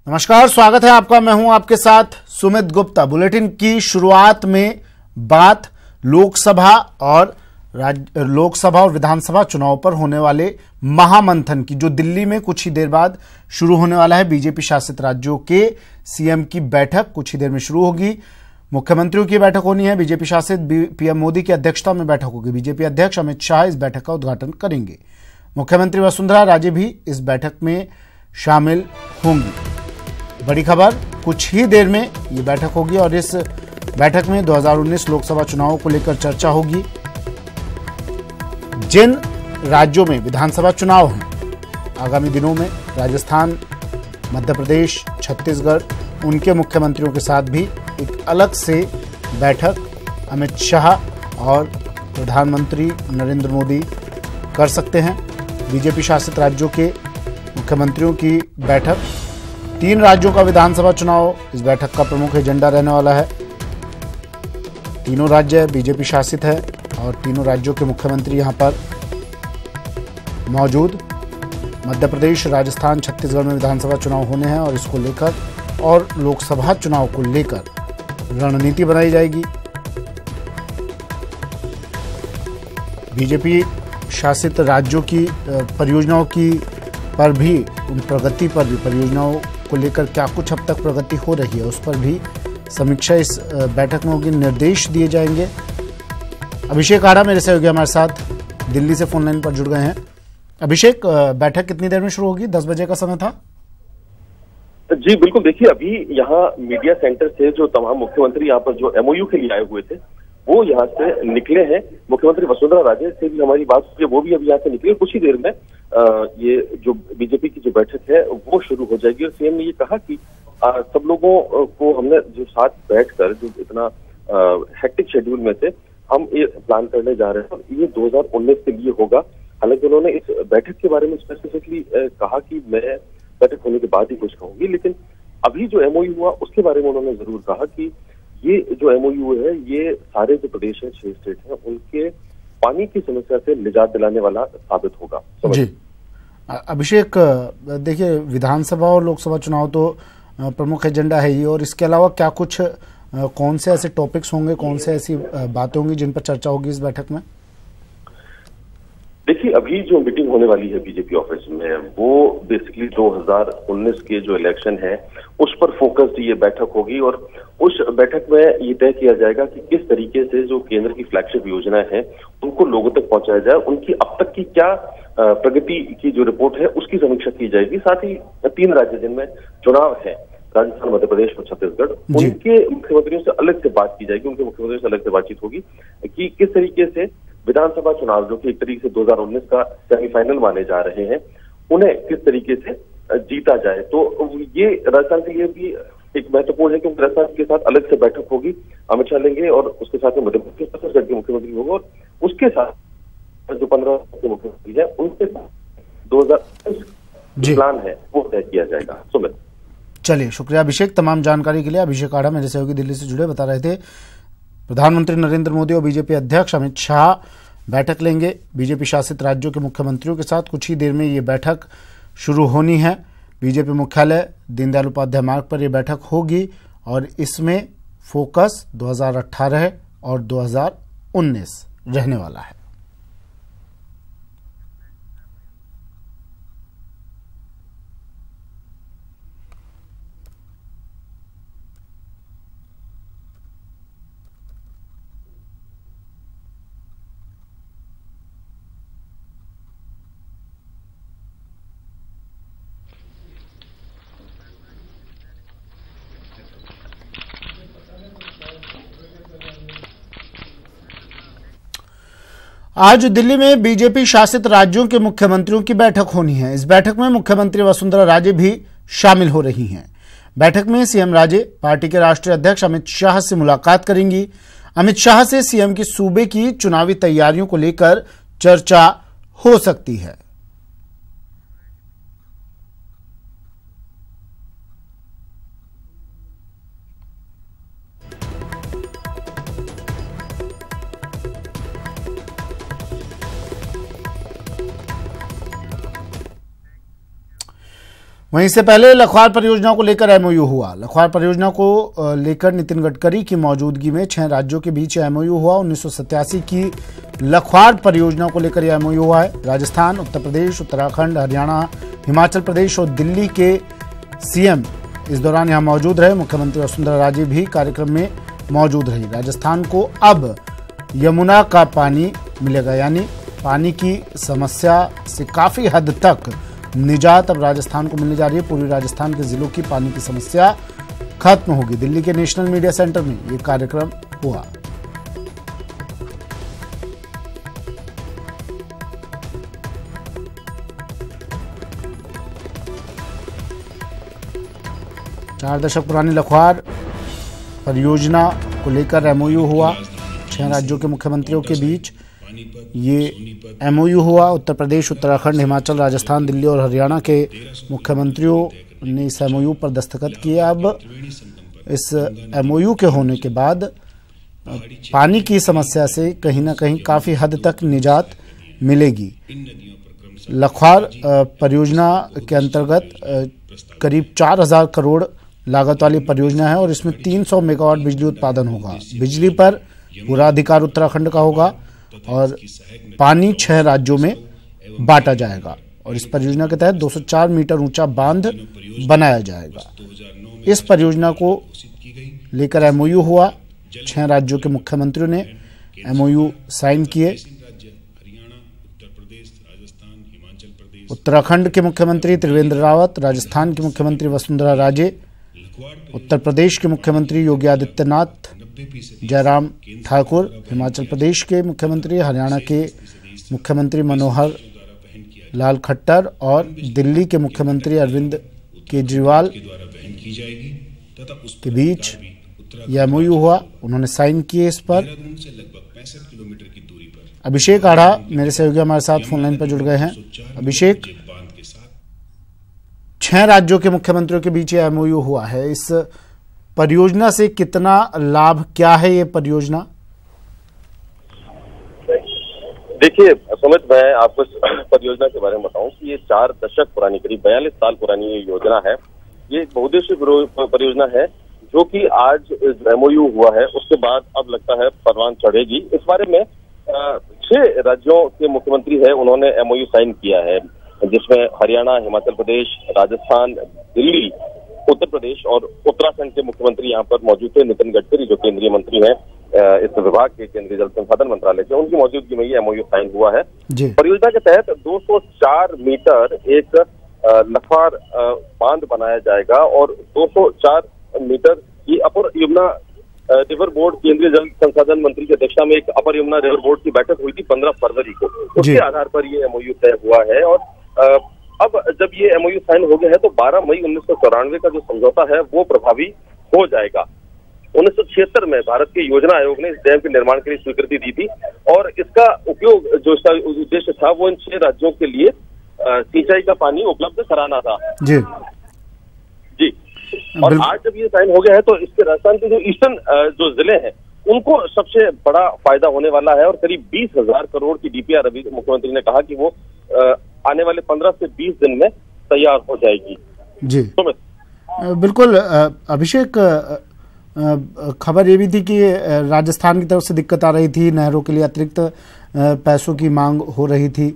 नमस्कार, स्वागत है आपका। मैं हूं आपके साथ सुमित गुप्ता। बुलेटिन की शुरुआत में बात लोकसभा और विधानसभा चुनाव पर होने वाले महामंथन की, जो दिल्ली में कुछ ही देर बाद शुरू होने वाला है। बीजेपी शासित राज्यों के सीएम की बैठक कुछ ही देर में शुरू होगी। मुख्यमंत्रियों की बैठक होनी है। बीजेपी शासित पीएम मोदी की अध्यक्षता में बैठक होगी। बीजेपी अध्यक्ष अमित शाह इस बैठक का उद्घाटन करेंगे। मुख्यमंत्री वसुंधरा राजे भी इस बैठक में शामिल होंगी। बड़ी खबर, कुछ ही देर में ये बैठक होगी और इस बैठक में 2019 लोकसभा चुनावों को लेकर चर्चा होगी। जिन राज्यों में विधानसभा चुनाव हैं आगामी दिनों में, राजस्थान, मध्य प्रदेश, छत्तीसगढ़, उनके मुख्यमंत्रियों के साथ भी एक अलग से बैठक अमित शाह और प्रधानमंत्री नरेंद्र मोदी कर सकते हैं। बीजेपी शासित राज्यों के मुख्यमंत्रियों की बैठक, 3 राज्यों का विधानसभा चुनाव इस बैठक का प्रमुख एजेंडा रहने वाला है। तीनों राज्य बीजेपी शासित है और तीनों राज्यों के मुख्यमंत्री यहां पर मौजूद। मध्य प्रदेश, राजस्थान, छत्तीसगढ़ में विधानसभा चुनाव होने हैं और इसको लेकर और लोकसभा चुनाव को लेकर रणनीति बनाई जाएगी। बीजेपी शासित राज्यों की परियोजनाओं की पर भी, उन प्रगति पर भी, परियोजनाओं को लेकर क्या कुछ अब तक प्रगति हो रही है उस पर भी समीक्षा इस बैठक में होगी। निर्देश दिए जाएंगे। अभिषेक आड़ा मेरे सहयोगी हमारे साथ दिल्ली से फोन लाइन पर जुड़ गए हैं। अभिषेक, बैठक कितनी देर में शुरू होगी? 10 बजे का समय था। जी बिल्कुल, देखिए अभी यहाँ मीडिया सेंटर से जो तमाम मुख्यमंत्री यहाँ पर जो एमओयू के लिए आए हुए थे वो यहाँ से निकले हैं। मुख्यमंत्री वसुंधरा राजे से भी हमारी बात हुई, वो भी अभी यहाँ से निकले। कुछ ही देर में ये जो बीजेपी की जो बैठक है वो शुरू हो जाएगी। और सीएम ने ये कहा कि सब लोगों को हमने जो साथ बैठकर जो इतना हेक्टिक शेड्यूल में से हम ये प्लान करने जा रहे हैं, ये 2019 के लिए होगा। हालांकि उन्होंने इस बैठक के बारे में स्पेसिफिकली कहा कि मैं बैठक होने के बाद ही कुछ कहूंगी, लेकिन अभी जो एमओयू हुआ उसके बारे में उन्होंने जरूर कहा कि ये जो एमओयू है ये सारे जो प्रदेश है, 6 स्टेट हैं, उनके पानी की समस्या से निजात दिलाने वाला साबित होगा। जी अभिषेक, देखिए विधानसभा और लोकसभा चुनाव तो प्रमुख एजेंडा है ही, और इसके अलावा क्या कुछ कौन से ऐसे टॉपिक्स होंगे, कौन से ऐसी बातें होंगी जिन पर चर्चा होगी इस बैठक में? देखिए अभी जो मीटिंग होने वाली है बीजेपी ऑफिस में वो बेसिकली 2019 के जो इलेक्शन है उस पर फोकस्ड ये बैठक होगी। और उस बैठक में ये तय किया जाएगा कि किस तरीके से जो केंद्र की फ्लैगशिप योजना है उनको लोगों तक पहुंचाया जाए, उनकी अब तक की क्या प्रगति की जो रिपोर्ट है उसकी समीक्षा की जाएगी। साथ ही 3 राज्य जिनमें चुनाव है, राजस्थान, मध्य प्रदेश और छत्तीसगढ़, उनके मुख्यमंत्रियों से अलग से बात की जाएगी। उनके मुख्यमंत्रियों से अलग से बातचीत होगी कि किस तरीके से विधानसभा चुनाव जो कि एक तरीके से 2019 का सेमीफाइनल माने जा रहे हैं, उन्हें किस तरीके से जीता जाए। तो ये राजस्थान के लिए भी एक महत्वपूर्ण है क्योंकि राजस्थान के साथ अलग से बैठक होगी, अमित शाह लेंगे, और उसके साथ में मध्य प्रदेश, छत्तीसगढ़ के मुख्यमंत्री होंगे, और उसके साथ जो 15 के मुख्यमंत्री है उनके साथ 2020 प्लान है वो तय किया जाएगा। सुमित, चलिए, शुक्रिया अभिषेक तमाम जानकारी के लिए। अभिषेक आड़ा मेरे सहयोगी दिल्ली से जुड़े, बता रहे थे प्रधानमंत्री नरेंद्र मोदी और बीजेपी अध्यक्ष अमित शाह बैठक लेंगे बीजेपी शासित राज्यों के मुख्यमंत्रियों के साथ। कुछ ही देर में ये बैठक शुरू होनी है। बीजेपी मुख्यालय दीनदयाल उपाध्याय मार्ग पर यह बैठक होगी और इसमें फोकस 2018 और 2019 रहने वाला है। आज दिल्ली में बीजेपी शासित राज्यों के मुख्यमंत्रियों की बैठक होनी है। इस बैठक में मुख्यमंत्री वसुंधरा राजे भी शामिल हो रही हैं। बैठक में सीएम राजे पार्टी के राष्ट्रीय अध्यक्ष अमित शाह से मुलाकात करेंगी। अमित शाह से सीएम की सूबे की चुनावी तैयारियों को लेकर चर्चा हो सकती है। वहीं से पहले लखवार परियोजना को लेकर एमओयू हुआ। लखवार परियोजना को लेकर नितिन गडकरी की मौजूदगी में 6 राज्यों के बीच एमओयू हुआ। 1987 की लखवार परियोजना को लेकर यह एमओयू हुआ है। राजस्थान, उत्तर प्रदेश, उत्तराखंड, हरियाणा, हिमाचल प्रदेश और दिल्ली के सीएम इस दौरान यहां मौजूद रहे। मुख्यमंत्री वसुंधरा राजे भी कार्यक्रम में मौजूद रही। राजस्थान को अब यमुना का पानी मिलेगा, यानी पानी की समस्या से काफी हद तक निजात अब राजस्थान को मिलने जा रही है। पूर्वी राजस्थान के जिलों की पानी की समस्या खत्म होगी। दिल्ली के नेशनल मीडिया सेंटर में ये कार्यक्रम हुआ। चार दशक पुरानी लखवार परियोजना को लेकर एमओयू हुआ। 6 राज्यों के मुख्यमंत्रियों के बीच ये एमओयू हुआ। उत्तर प्रदेश, उत्तराखंड, हिमाचल, राजस्थान, दिल्ली और हरियाणा के मुख्यमंत्रियों ने इस एमओयू पर दस्तखत किए। अब इस एमओयू के होने के बाद पानी की समस्या से कहीं ना कहीं काफ़ी हद तक निजात मिलेगी। लखवार परियोजना के अंतर्गत करीब 4000 करोड़ लागत वाली परियोजना है और इसमें 300 मेगावाट बिजली उत्पादन होगा। बिजली पर पूरा अधिकार उत्तराखंड का होगा और पानी 6 राज्यों में बांटा जाएगा और इस परियोजना के तहत 204 मीटर ऊंचा बांध बनाया जाएगा। इस परियोजना को लेकर एमओयू हुआ। 6 राज्यों के मुख्यमंत्रियों ने एमओयू साइन किए। उत्तराखंड के मुख्यमंत्री त्रिवेंद्र रावत, राजस्थान के मुख्यमंत्री वसुंधरा राजे, उत्तर प्रदेश के मुख्यमंत्री योगी आदित्यनाथ, जयराम ठाकुर, हिमाचल प्रदेश के मुख्यमंत्री, हरियाणा के मुख्यमंत्री मनोहर लाल खट्टर और दिल्ली के मुख्यमंत्री अरविंद केजरीवाल के बीच यह एमओयू हुआ। उन्होंने साइन किए इस पर। अभिषेक आढ़ा मेरे सहयोगी हमारे साथ फोनलाइन पर जुड़ गए हैं। अभिषेक, 6 राज्यों के मुख्यमंत्रियों के बीच यह एमओयू हुआ है। इस परियोजना से कितना लाभ, क्या है ये परियोजना? देखिए सुमित, मैं आपको इस परियोजना के बारे में बताऊं कि ये 4 दशक पुरानी, करीब 42 साल पुरानी ये योजना है। ये एक बहुउद्देशीय परियोजना है जो कि आज एमओयू हुआ है, उसके बाद अब लगता है परवान चढ़ेगी। इस बारे में 6 राज्यों के मुख्यमंत्री है, उन्होंने एमओयू साइन किया है, जिसमें हरियाणा, हिमाचल प्रदेश, राजस्थान, दिल्ली, उत्तर प्रदेश और उत्तराखंड के मुख्यमंत्री यहाँ पर मौजूद थे। नितिन गडकरी जो केंद्रीय मंत्री हैं इस विभाग के, केंद्रीय जल संसाधन मंत्रालय के, उनकी मौजूदगी में ये एमओयू साइन हुआ है। परियोजना के तहत 204 मीटर एक लखवार बांध बनाया जाएगा और 204 मीटर ये अपर यमुना रिवर बोर्ड, केंद्रीय जल संसाधन मंत्री की अध्यक्षता में एक अपर यमुना रिवर बोर्ड की बैठक हुई थी 15 फरवरी को। उसके आधार पर ये एमओयू तय हुआ है और अब जब ये एमओयू साइन हो गया है तो 12 मई 1994 का जो समझौता है वो प्रभावी हो जाएगा। 1976 में भारत के योजना आयोग ने इस डैम के निर्माण के लिए स्वीकृति दी थी और इसका उपयोग, जो इसका उद्देश्य था, वो इन 6 राज्यों के लिए सिंचाई का पानी उपलब्ध कराना था। जी। और आज जब ये साइन हो गया है तो इसके राजस्थान के जो ईस्टर्न जो जिले हैं उनको सबसे बड़ा फायदा होने वाला है और करीब 20,000 करोड़ की डीपीआर अभी मुख्यमंत्री ने कहा कि वो आने वाले 15 से 20 दिन में तैयार हो जाएगी। जी बिल्कुल। अभिषेक, खबर ये भी थी कि राजस्थान की तरफ से दिक्कत आ रही थी, नहरों के लिए अतिरिक्त पैसों की मांग हो रही थी।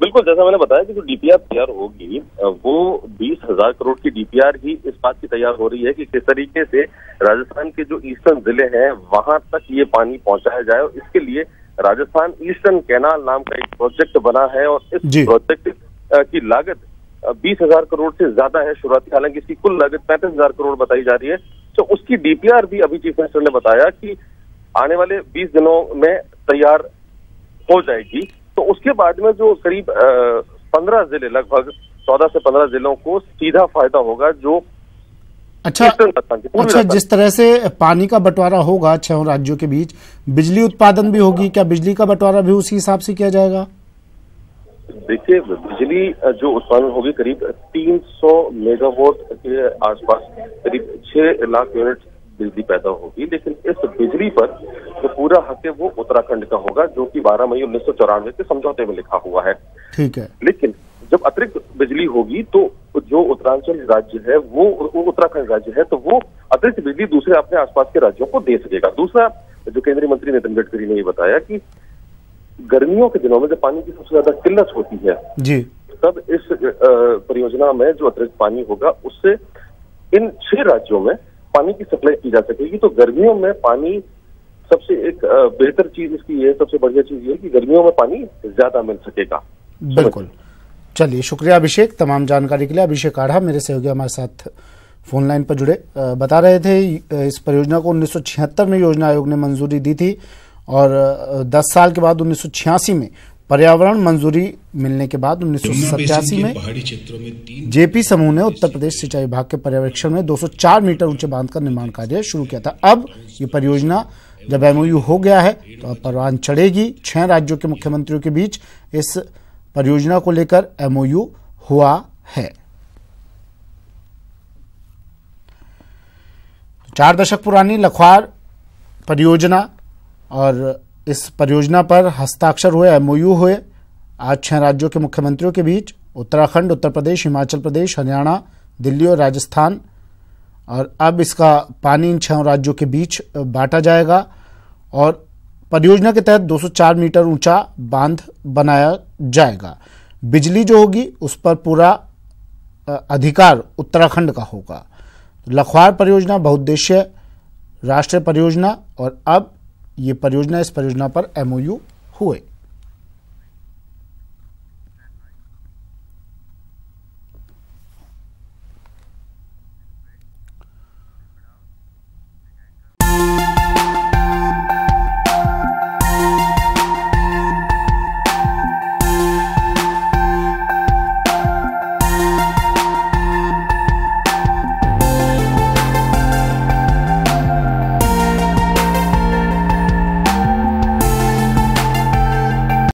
बिल्कुल, जैसा मैंने बताया कि जो डीपीआर तैयार होगी वो 20,000 करोड़ की डीपीआर ही इस बात की तैयार हो रही है कि किस तरीके से राजस्थान के जो ईस्टर्न जिले हैं वहां तक ये पानी पहुंचाया जाए और इसके लिए राजस्थान ईस्टर्न कैनाल नाम का एक प्रोजेक्ट बना है और इस प्रोजेक्ट की लागत 20,000 करोड़ से ज्यादा है शुरुआती, हालांकि इसकी कुल लागत 35,000 करोड़ बताई जा रही है। तो उसकी डीपीआर भी अभी चीफ मिनिस्टर ने बताया कि आने वाले 20 दिनों में तैयार हो जाएगी। तो उसके बाद में जो करीब 15 जिले, लगभग 14 से 15 जिलों को सीधा फायदा होगा। जो अच्छा, जिस तरह से पानी का बंटवारा होगा 6 राज्यों के बीच, बिजली उत्पादन भी होगी, क्या बिजली का बंटवारा भी उसी हिसाब से किया जाएगा? देखिए, बिजली जो उत्पादन होगी करीब 300 मेगावाट के आसपास, करीब 6 लाख यूनिट बिजली पैदा होगी। लेकिन इस बिजली पर जो पूरा हक है वो उत्तराखंड का होगा, जो कि 12 मई 1994 के समझौते में लिखा हुआ है। ठीक है। लेकिन जब अतिरिक्त बिजली होगी तो जो उत्तरांचल राज्य है वो उत्तराखंड राज्य है तो वो अतिरिक्त बिजली दूसरे अपने आसपास के राज्यों को दे सकेगा। दूसरा, जो केंद्रीय मंत्री नितिन गडकरी ने ये बताया कि गर्मियों के दिनों में जब पानी की सबसे ज्यादा किल्लत होती है जी, तब इस परियोजना में जो अतिरिक्त पानी होगा उससे इन 6 राज्यों में पानी की सप्लाई की जा सकेगी। तो गर्मियों में पानी सबसे एक बेहतर चीज इसकी है, सबसे बढ़िया चीज ये है कि गर्मियों में पानी ज्यादा मिल सकेगा। बिल्कुल। चलिए, शुक्रिया अभिषेक तमाम जानकारी के लिए। अभिषेक आढ़ा मेरे सहयोगी हमारे साथ फोन लाइन पर जुड़े, बता रहे थे इस परियोजना को 1976 में योजना आयोग ने मंजूरी दी थी और 10 साल के बाद 1986 में पर्यावरण मंजूरी मिलने के बाद 1987 में जेपी समूह ने उत्तर प्रदेश सिंचाई विभाग के पर्यवेक्षण में 204 मीटर ऊंचे बांध का निर्माण कार्य शुरू किया था। अब ये परियोजना जब एमओयू हो गया है तो अब परवान चढ़ेगी। 6 राज्यों के मुख्यमंत्रियों के बीच इस परियोजना को लेकर एमओयू हुआ है। 4 दशक पुरानी लखवार परियोजना और इस परियोजना पर हस्ताक्षर हुए, एमओयू हुए आज 6 राज्यों के मुख्यमंत्रियों के बीच, उत्तराखंड, उत्तर प्रदेश, हिमाचल प्रदेश, हरियाणा, दिल्ली और राजस्थान। और अब इसका पानी इन 6 राज्यों के बीच बांटा जाएगा और परियोजना के तहत 204 मीटर ऊंचा बांध बनाया जाएगा। बिजली जो होगी उस पर पूरा अधिकार उत्तराखंड का होगा। लखवार परियोजना बहुउद्देश्यीय राष्ट्रीय परियोजना और अब ये परियोजना, इस परियोजना पर एमओयू हुए।